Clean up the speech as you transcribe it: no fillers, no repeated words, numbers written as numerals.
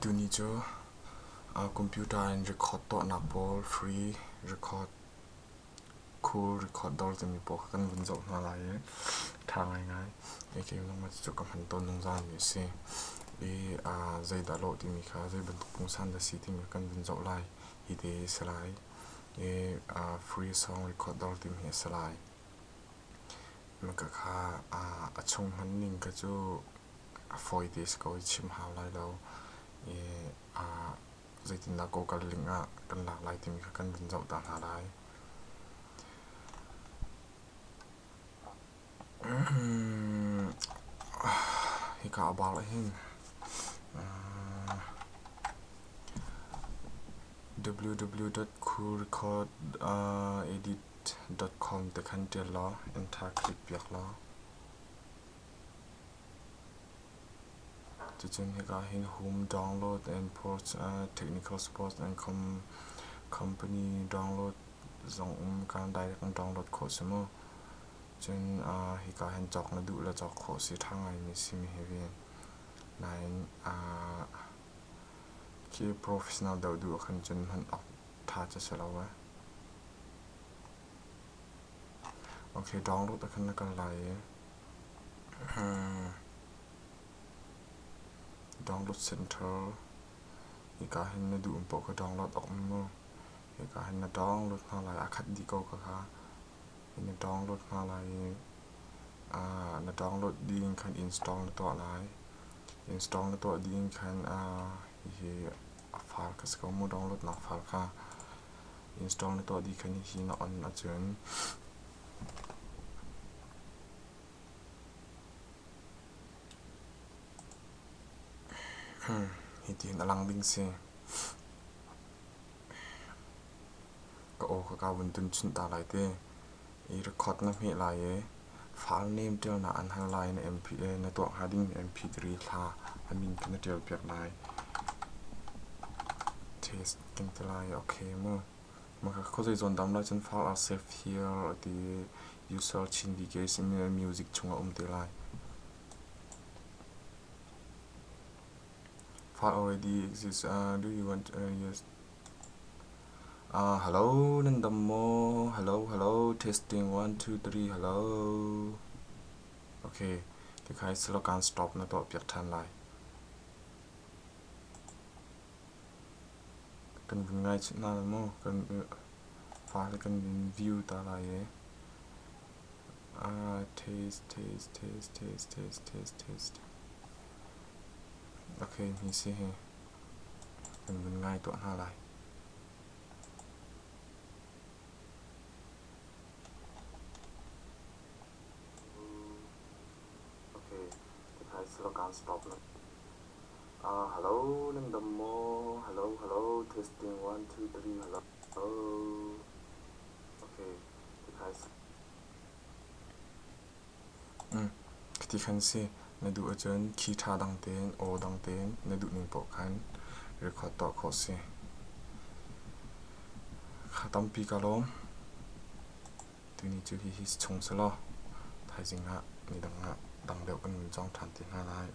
tu ni cho computer and record to na pol free record cool record dol te mi po kan vun zo na lai thang ngai e ke nong ma chu ka han ton nong zan mi se e zai da lo ti mi kha zai ban pung san da si ti mi kan vun zo lai hi de slai e free song record dol ti mi slai ma ka kha a chung han ning ka chu fawi this ko chim ha lai lo e zai tin na ko kal linga kan lak lai ti mi kha kan vun zo ta na lai hi ka ba la hin www.coolrecord.edit.com te kan tel la enter click piak la to chen hi ka hin home download and port technical support and company download zong kan direct download ko samo chen hi ka hen chok na du la chok kho si thang ai mi si mi heavy nain ki professional da du khan chen han up tha cha selawa okay download khan na kan lai download center hi ka hen na du po ko download ok mo hi ka hen na download na lai akhat di ko ka kha na download na lai na download ding khan install na to lai install na to ding khan hi file ka sko mo download na file kha install na to di khan hi na on na chen hi tin alang ding se ka o ka bun tun chin ta lai te i record na me lai e file name tel na an hang lai na mp na to heading mp3 tha amin kan tel pek lai test kin te lai okay mo ma ka kho zai zon dam lai chen file are saved here the user chin di case music chunga te lai file already exists do you want yes hello nandamo hello testing 1 2 3 hello okay cái khai slow can stop na to piak than lai kan vun ngai chna mo kan file kan view ta lai test okay mi se he kan vun ngai to na lai slow can stop na hello nandamo hello testing 1 2 3 hello okay cái khai kiti khan se na du achen khi tha dang ten o dang ten na du ning po khan record to kho se khatam pi ka lom tu ni chu hi chung se lo thai jing ha ni dang ha dang deu kan chong than ti na lai